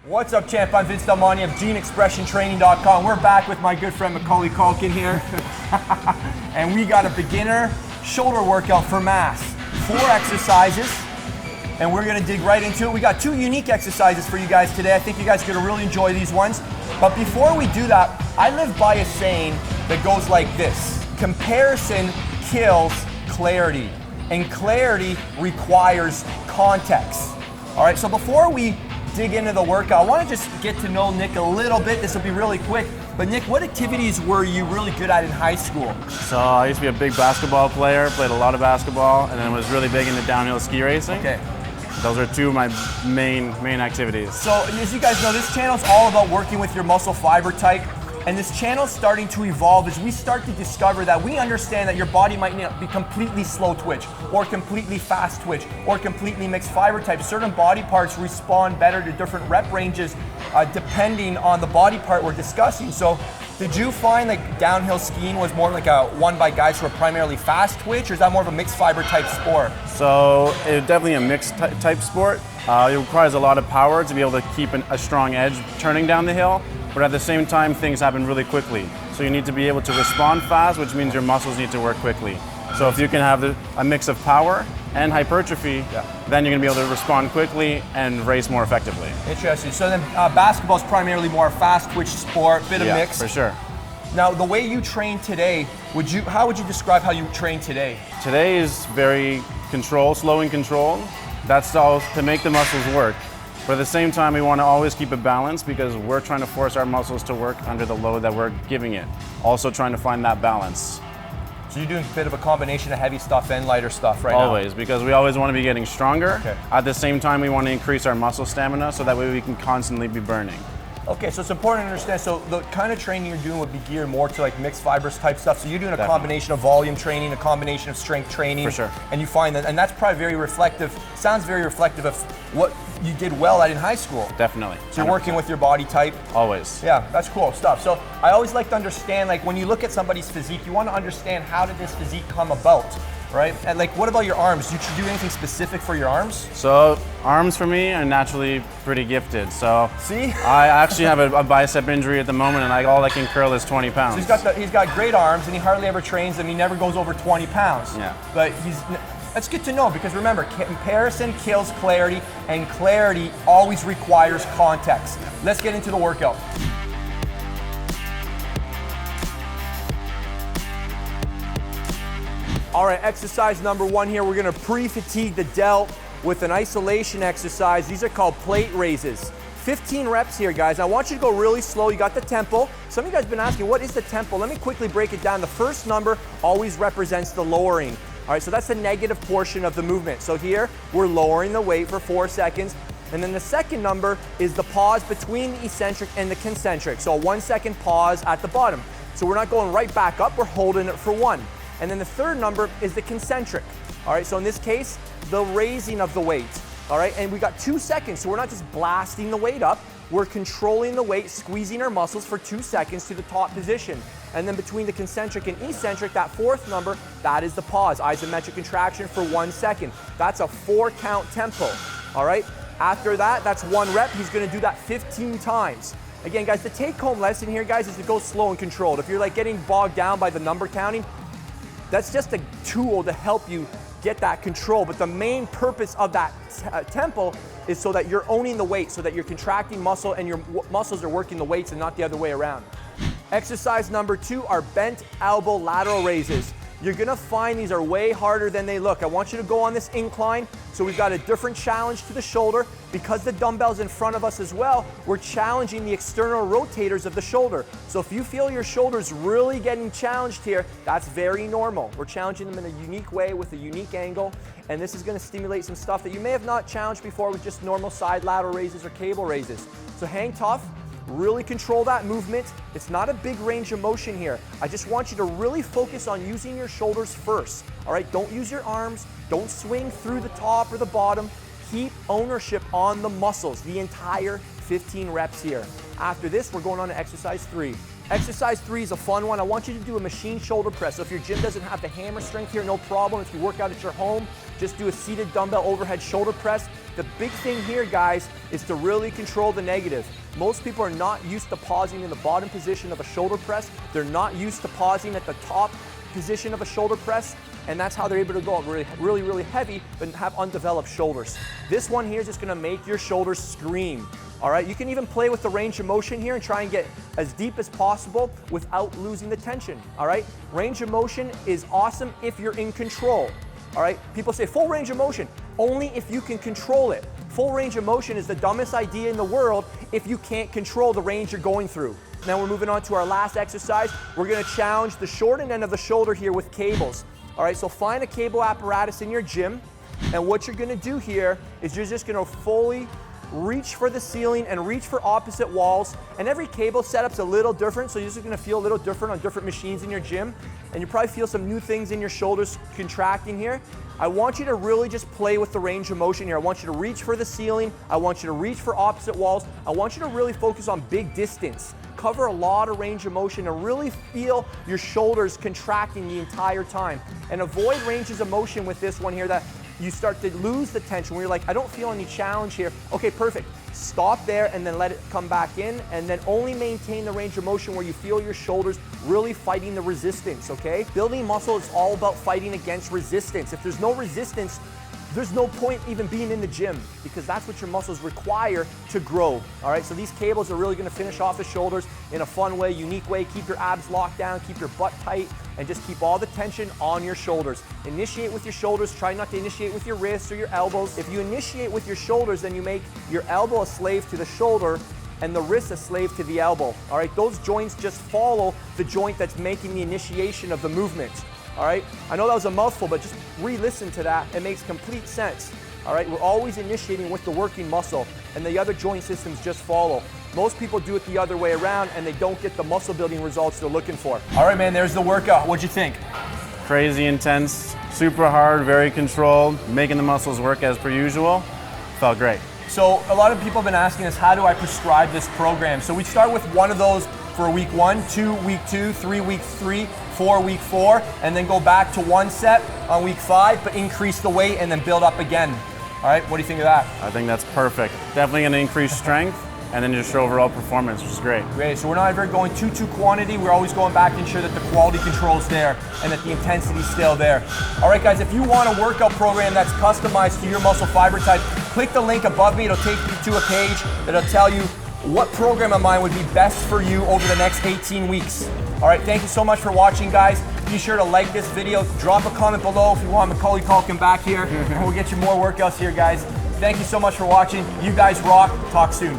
What's up, champ? I'm Vince Delmonte of GeneExpressionTraining.com. We're back with my good friend Macaulay Culkin here. And we got a beginner shoulder workout for mass. 4 exercises, and we're gonna dig right into it. We got 2 unique exercises for you guys today. I think you guys are gonna really enjoy these ones. But before we do that, I live by a saying that goes like this: comparison kills clarity, and clarity requires context. All right, so before we dig into the workout, I want to just get to know Nick a little bit. This will be really quick. But Nick, what activities were you really good at in high school? So I used to be a big basketball player, played a lot of basketball, and then was really big into downhill ski racing. Okay. Those are 2 of my main activities. So as you guys know, this channel is all about working with your muscle fiber type. And this channel is starting to evolve as we start to discover that we understand that your body might not be completely slow twitch, or completely fast twitch, or completely mixed fiber type. Certain body parts respond better to different rep ranges depending on the body part we're discussing. So did you find like downhill skiing was more like a one by guys who are primarily fast twitch, or is that more of a mixed fiber type sport? So it's definitely a mixed type sport. It requires a lot of power to be able to keep a strong edge turning down the hill. But at the same time, things happen really quickly. So you need to be able to respond fast, which means your muscles need to work quickly. So if you can have a mix of power and hypertrophy, then you're gonna be able to respond quickly and race more effectively. Interesting. So then basketball is primarily more a fast twitch sport, bit of mix. For sure. Now, the way you train today, how would you describe how you train today? Today is very controlled, slow and controlled. That's all to make the muscles work. But at the same time, we want to always keep it balanced because we're trying to force our muscles to work under the load that we're giving it. Also trying to find that balance. So you're doing a bit of a combination of heavy stuff and lighter stuff right now? Always, because we always want to be getting stronger. Okay. At the same time, we want to increase our muscle stamina so that way we can constantly be burning. Okay, so it's important to understand, so the kind of training you're doing would be geared more to like mixed fibers type stuff. So you're doing a combination of volume training, a combination of strength training. For sure. And you find that, and that's probably very reflective, sounds very reflective of what you did well at in high school. Definitely. So you're working with your body type. Always. Yeah, that's cool stuff. So I always like to understand, like when you look at somebody's physique, you want to understand how did this physique come about, right? And like, what about your arms? Do you do anything specific for your arms? So arms for me are naturally pretty gifted. So see, I actually have a bicep injury at the moment, and all I can curl is 20 pounds. So he's got great arms, and he hardly ever trains them. He never goes over 20 pounds. Yeah. But that's good to know, because remember, comparison kills clarity, and clarity always requires context. Let's get into the workout. All right, exercise number 1 here. We're gonna pre-fatigue the delt with an isolation exercise. These are called plate raises. 15 reps here, guys. I want you to go really slow. You got the tempo. Some of you guys have been asking, what is the tempo? Let me quickly break it down. The first number always represents the lowering. All right, so that's the negative portion of the movement. So here, we're lowering the weight for 4 seconds. And then the second number is the pause between the eccentric and the concentric. So a 1 second pause at the bottom. So we're not going right back up, we're holding it for 1. And then the third number is the concentric. All right, so in this case, the raising of the weight. All right, and we got 2 seconds, so we're not just blasting the weight up, we're controlling the weight, squeezing our muscles for 2 seconds to the top position. And then between the concentric and eccentric, that 4th number, that is the pause, isometric contraction for 1 second. That's a 4 count tempo, all right? After that, that's 1 rep. He's gonna do that 15 times. Again, guys, the take-home lesson here, guys, is to go slow and controlled. If you're like getting bogged down by the number counting, that's just a tool to help you get that control. But the main purpose of that tempo is so that you're owning the weight, so that you're contracting muscle and your muscles are working the weights and not the other way around. Exercise number 2 are bent elbow lateral raises. You're gonna find these are way harder than they look. I want you to go on this incline. So we've got a different challenge to the shoulder. Because the dumbbell's in front of us as well, we're challenging the external rotators of the shoulder. So if you feel your shoulders really getting challenged here, that's very normal. We're challenging them in a unique way with a unique angle. And this is gonna stimulate some stuff that you may have not challenged before with just normal side lateral raises or cable raises. So hang tough. Really control that movement. It's not a big range of motion here. I just want you to really focus on using your shoulders first. All right, don't use your arms. Don't swing through the top or the bottom. Keep ownership on the muscles, the entire 15 reps here. After this, we're going on to exercise 3. Exercise 3 is a fun one. I want you to do a machine shoulder press. So if your gym doesn't have the hammer strength here, no problem. If you work out at your home, just do a seated dumbbell overhead shoulder press. The big thing here, guys, is to really control the negative. Most people are not used to pausing in the bottom position of a shoulder press. They're not used to pausing at the top position of a shoulder press, and that's how they're able to go out really heavy but have undeveloped shoulders. This one here is just gonna make your shoulders scream. All right, you can even play with the range of motion here and try and get as deep as possible without losing the tension, all right? Range of motion is awesome if you're in control, all right? People say full range of motion, only if you can control it. Full range of motion is the dumbest idea in the world if you can't control the range you're going through. Now we're moving on to our last exercise. We're gonna challenge the shortened end of the shoulder here with cables. All right, so find a cable apparatus in your gym, and what you're gonna do here is you're just gonna fully reach for the ceiling and reach for opposite walls, and every cable setup's a little different, so you're just gonna feel a little different on different machines in your gym, and you probably feel some new things in your shoulders contracting here. I want you to really just play with the range of motion here. I want you to reach for the ceiling, I want you to reach for opposite walls, I want you to really focus on big distance. Cover a lot of range of motion and really feel your shoulders contracting the entire time. And avoid ranges of motion with this one here that you start to lose the tension where you're like, I don't feel any challenge here. Okay, perfect. Stop there and then let it come back in, and then only maintain the range of motion where you feel your shoulders really fighting the resistance, okay? Building muscle is all about fighting against resistance. If there's no resistance, there's no point even being in the gym, because that's what your muscles require to grow, all right? So these cables are really gonna finish off the shoulders in a fun way, unique way. Keep your abs locked down, keep your butt tight, and just keep all the tension on your shoulders. Initiate with your shoulders, try not to initiate with your wrists or your elbows. If you initiate with your shoulders, then you make your elbow a slave to the shoulder and the wrist a slave to the elbow, all right? Those joints just follow the joint that's making the initiation of the movement. All right, I know that was a mouthful, but just re-listen to that. It makes complete sense. All right, we're always initiating with the working muscle, and the other joint systems just follow. Most people do it the other way around, and they don't get the muscle building results they're looking for. All right, man, there's the workout. What'd you think? Crazy intense, super hard, very controlled, making the muscles work as per usual. Felt great. So a lot of people have been asking us, how do I prescribe this program? So we start with one of those for week 1, 2, week 2, 3, week 3, 4, week 4, and then go back to 1 set on week 5, but increase the weight and then build up again. All right, what do you think of that? I think that's perfect. Definitely gonna increase strength and then just your overall performance, which is great. Great, so we're not ever going too quantity. We're always going back to ensure that the quality control's there and that the intensity's still there. All right, guys, if you want a workout program that's customized to your muscle fiber type, click the link above me. It'll take you to a page that'll tell you what program of mine would be best for you over the next 18 weeks. All right, thank you so much for watching, guys. Be sure to like this video, drop a comment below if you want Macaulay Culkin back here, and we'll get you more workouts here, guys. Thank you so much for watching. You guys rock. Talk soon.